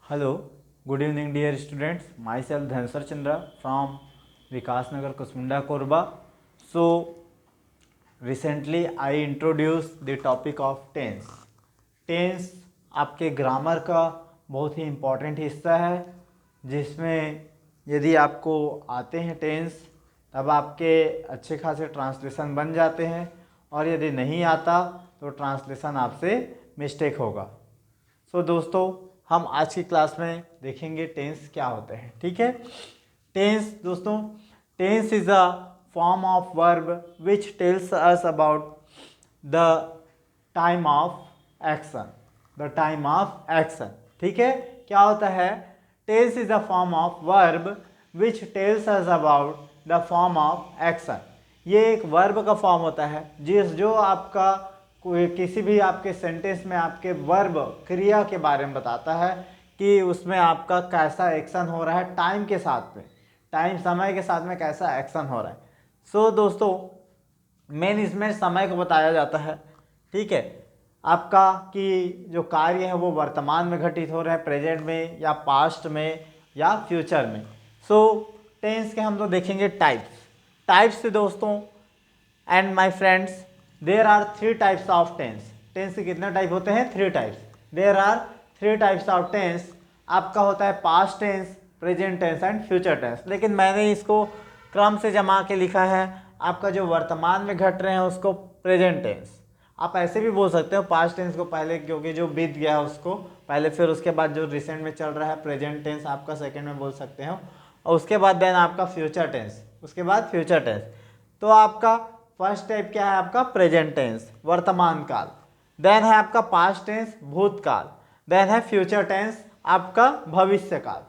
Hello, good evening dear students. Myself Dhansar Chandra from Vikas Nagar Kusmunda Korba. So recently I introduced the topic of tense. Tense आपके grammar का बहुत ही important हिस्सा है, जिसमें यदि आपको आते हैं टेंस तब आपके अच्छे खासे ट्रांसलेशन बन जाते हैं, और यदि नहीं आता तो ट्रांसलेशन आपसे मिस्टेक होगा। सो दोस्तों, हम आज की क्लास में देखेंगे टेंस क्या होते हैं। ठीक है, टेंस दोस्तों, tense is a form of verb which tells us about the time of action, the time of action. ठीक है, क्या होता है? Tense is a form of verb which tells us about the form of action. ये एक verb का form होता है जो आपका कोई किसी भी आपके सेंटेंस में आपके वर्ब क्रिया के बारे में बताता है कि उसमें आपका कैसा एक्शन हो रहा है, टाइम के साथ में, टाइम समय के साथ में कैसा एक्शन हो रहा है। सो दोस्तों, मेन इसमें समय को बताया जाता है। ठीक है, आपका कि जो कार्य है वो वर्तमान में घटित हो रहा है, प्रेजेंट में या पास्ट में या फ्यूचर में। सो टेंस के हम तो देखेंगे टाइप्स से दोस्तों and my friends, there are 3 types of tense. Tense के कितने टाइप होते हैं? 3 types. There are 3 types of tense. आपका होता है past tense, present tense and future tense. लेकिन मैंने इसको क्रम से जमा के लिखा है। आपका जो वर्तमान में घट रहे हैं उसको प्रेजेंट टेंस, आप ऐसे भी बोल सकते हो पास्ट टेंस को पहले, क्योंकि जो बीत गया है उसको पहले, फिर उसके बाद जो रिसेंट में चल रहा है प्रेजेंट टेंस आपका सेकंड में बोल सकते हो, और उसके बाद देन आपका फ्यूचर टेंस, उसके बाद फ्यूचर टेंस। तो आपका फर्स्ट टाइप क्या है? आपका प्रेजेंट टेंस, वर्तमान काल। देन है आपका पास्ट टेंस, भूतकाल। देन है फ्यूचर टेंस, आपका भविष्य काल।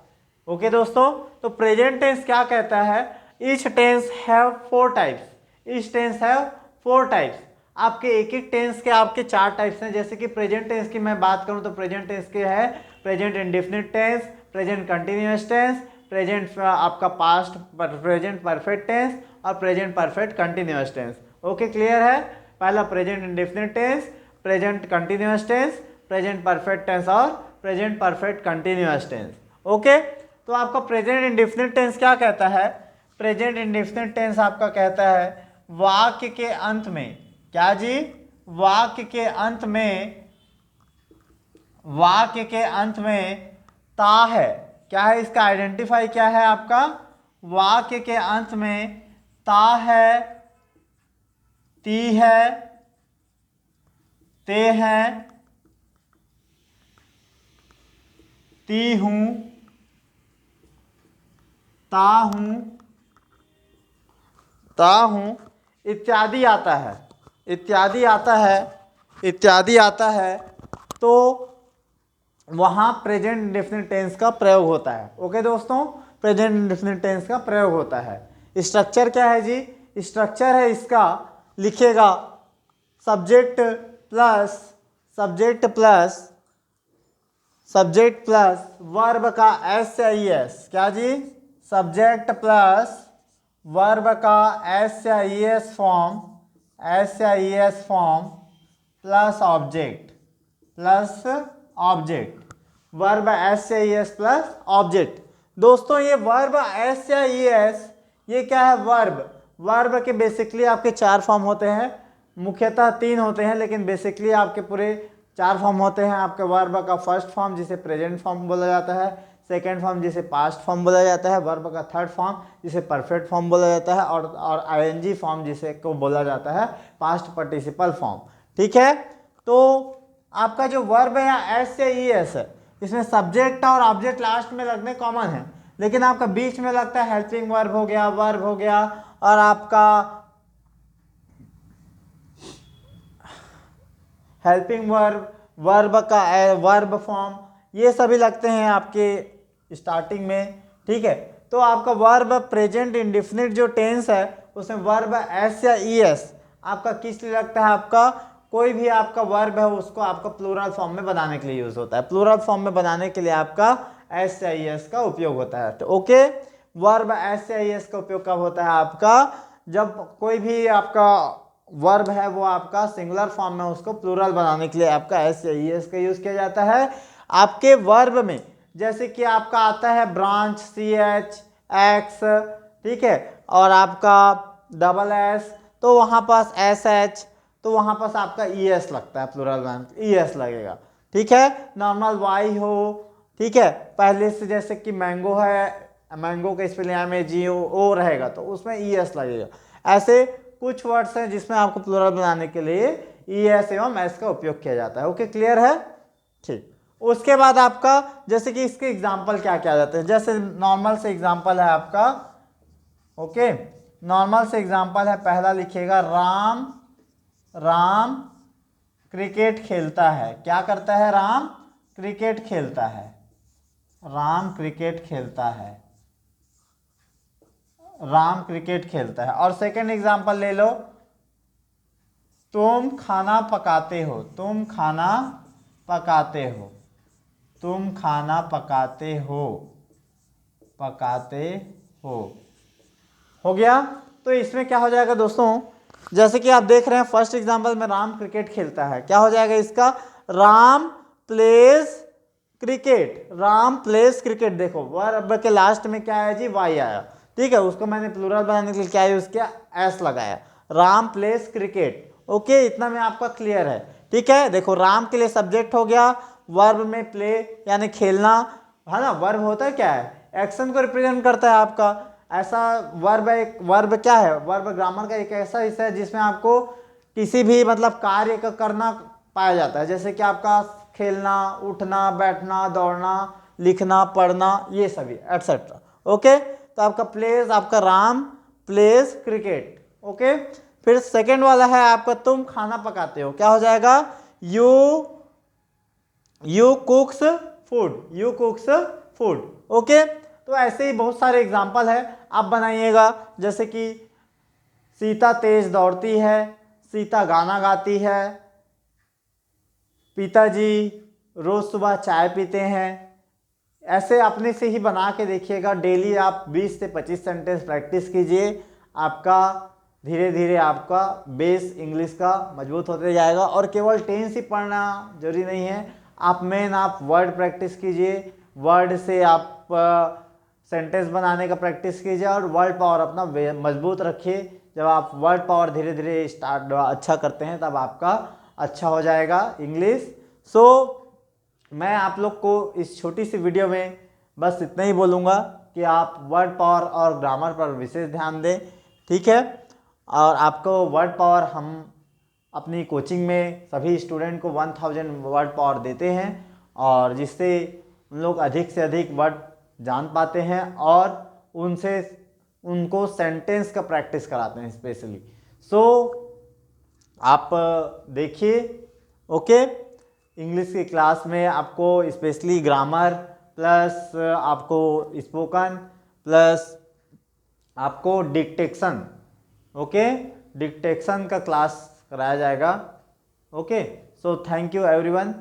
ओके दोस्तों, तो प्रेजेंट टेंस क्या कहता है? Each tense have 4 types. Each tense have 4 types. आपके एक एक टेंस के आपके 4 टाइप्स हैं। जैसे कि प्रेजेंट टेंस की मैं बात करूं तो प्रेजेंट टेंस के है present indefinite tense, present continuous tense, present आपका पास्ट प्रेजेंट परफेक्ट टेंस और present perfect continuous tense. Okay, clear है? पहला present indefinite tense, present continuous tense, present perfect tense और present perfect continuous tense. Okay, तो आपका present indefinite tense क्या कहता है? प्रेजेंट इंडेफिनिट टेंस आपका कहता है वाक्य के अंत में, क्या जी? वाक्य के अंत में, वाक्य के अंत में ता है। क्या है इसका आइडेंटिफाई? क्या है आपका? वाक्य के अंत में ता है, ती है, ते हैं, ती हूं, ता हूं, ता हूं इत्यादि आता है, इत्यादि आता है, इत्यादि आता है। तो वहां प्रेजेंट इंडेफिनिट टेंस का प्रयोग होता है। ओके दोस्तों, प्रेजेंट इंडेफिनिट टेंस का प्रयोग होता है। स्ट्रक्चर क्या है जी? स्ट्रक्चर है इसका, लिखेगा subject plus, subject plus, subject plus verb का एस या ई एस। क्या जी? सब्जेक्ट प्लस वर्ब का एस या ई एस फॉर्म, एस या E S form plus object, plus object, verb S या ई एस प्लस ऑब्जेक्ट। दोस्तों, ये verb S या ई एस ये क्या है? वर्ब। वर्ब के बेसिकली आपके 4 फॉर्म होते हैं, मुख्यतः 3 होते हैं, लेकिन बेसिकली आपके पूरे 4 फॉर्म होते हैं। आपके वर्ब का फर्स्ट फॉर्म जिसे प्रेजेंट फॉर्म बोला जाता है, सेकेंड फॉर्म जिसे पास्ट फॉर्म बोला जाता है, वर्ब का थर्ड फॉर्म जिसे परफेक्ट फॉर्म बोला जाता है, और आईएनजी फॉर्म जिसे को बोला जाता है पास्ट पार्टिसिपल फॉर्म। ठीक है, तो आपका जो वर्ब है या एस या ई एस है, इसमें सब्जेक्ट और ऑब्जेक्ट लास्ट में लगने कॉमन है, लेकिन आपका बीच में लगता है हेल्पिंग वर्ब हो गया, वर्ब हो गया, और आपका हेल्पिंग वर्ब, वर्ब का वर्ब फॉर्म, ये सभी लगते हैं आपके स्टार्टिंग में। ठीक है, तो आपका वर्ब प्रेजेंट इंडेफिनिट जो टेंस है उसमें वर्ब एस या ई एस आपका किस लिए लगता है? आपका कोई भी आपका वर्ब है उसको आपका प्लूरल फॉर्म में बनाने के लिए यूज होता है। प्लूरल फॉर्म में बनाने के लिए आपका एस या ई एस का उपयोग होता है। तो ओके, वर्ब एस या ई एस का उपयोग कब होता है? आपका जब कोई भी आपका वर्ब है वो आपका सिंगुलर फॉर्म में उसको प्लूरल बनाने के लिए आपका एस या ई एस का यूज किया जाता है। आपके वर्ब में जैसे कि आपका आता है ब्रांच CH X, ठीक है, और आपका SS, तो वहाँ पास SH, तो वहाँ पास आपका ES लगता है, प्लूरल में ES लगेगा, ठीक है। नॉर्मल Y हो, ठीक है, पहले से जैसे कि मैंगो है, मैंगो का स्पेलिंग MANGO रहेगा तो उसमें ES लगेगा। ऐसे कुछ वर्ड्स हैं जिसमें आपको प्लूरल बनाने के लिए ES एवं S का उपयोग किया जाता है। ओके, क्लियर है, ठीक। उसके बाद आपका जैसे कि इसके एग्जाम्पल क्या क्या जाते हैं, जैसे नॉर्मल से एग्जाम्पल है आपका, ओके, नॉर्मल से एग्जाम्पल है, पहला लिखिएगा राम, राम क्रिकेट खेलता है। क्या करता है? राम क्रिकेट खेलता है, राम क्रिकेट खेलता है, राम क्रिकेट खेलता है। और सेकंड एग्जाम्पल ले लो, तुम खाना पकाते हो, तुम खाना पकाते हो, तुम खाना पकाते हो, पकाते हो गया। तो इसमें क्या हो जाएगा दोस्तों, जैसे कि आप देख रहे हैं फर्स्ट एग्जांपल में राम क्रिकेट खेलता है, क्या हो जाएगा इसका? Ram pledge cricket, Ram pledge cricket. देखो वर्ब के लास्ट में क्या है जी? वाई आया, ठीक है, उसको मैंने प्लूरल बनाने के लिए क्या यूज किया? एस लगाया, राम प्लेज क्रिकेट। ओके, इतना में आपका क्लियर है, ठीक है। देखो राम के लिए सब्जेक्ट हो गया, वर्ब में प्ले यानी खेलना है ना, वर्ब होता है क्या है? एक्शन को रिप्रेजेंट करता है आपका। ऐसा वर्ब, एक वर्ब क्या है? वर्ब ग्रामर का एक ऐसा हिस्सा है जिसमें आपको किसी भी मतलब कार्य का करना पाया जाता है, जैसे कि आपका खेलना, उठना, बैठना, दौड़ना, लिखना, पढ़ना, ये सभी एटसेट्रा। ओके, तो आपका प्लेज, आपका राम प्लेज क्रिकेट। ओके, फिर सेकंड वाला है आपका तुम खाना पकाते हो, क्या हो जाएगा? You कुक्स food, you कुक्स food. Okay, तो ऐसे ही बहुत सारे एग्जाम्पल है, आप बनाइएगा। जैसे कि सीता तेज दौड़ती है, सीता गाना गाती है, पिताजी रोज सुबह चाय पीते हैं। ऐसे अपने से ही बना के देखिएगा, डेली आप 20 से 25 सेंटेंस प्रैक्टिस कीजिए, आपका धीरे धीरे आपका बेस इंग्लिश का मजबूत होते जाएगा। और केवल टेंस ही पढ़ना जरूरी नहीं है, आप मेन आप वर्ड प्रैक्टिस कीजिए, वर्ड से आप सेंटेंस बनाने का प्रैक्टिस कीजिए और वर्ड पावर अपना मजबूत रखिए। जब आप वर्ड पावर धीरे धीरे स्टार्ट अच्छा करते हैं तब आपका अच्छा हो जाएगा इंग्लिश। सो मैं आप लोग को इस छोटी सी वीडियो में बस इतना ही बोलूँगा कि आप वर्ड पावर और ग्रामर पर विशेष ध्यान दें, ठीक है। और आपको वर्ड पावर हम अपनी कोचिंग में सभी स्टूडेंट को 1000 वर्ड पावर देते हैं, और जिससे उन लोग अधिक से अधिक वर्ड जान पाते हैं और उनसे उनको सेंटेंस का प्रैक्टिस कराते हैं स्पेशली। सो आप देखिए, ओके, इंग्लिश की क्लास में आपको स्पेशली ग्रामर प्लस आपको स्पोकन प्लस आपको डिक्टेशन, ओके, डिक्टेशन का क्लास कराया जाएगा। Okay, so thank you everyone.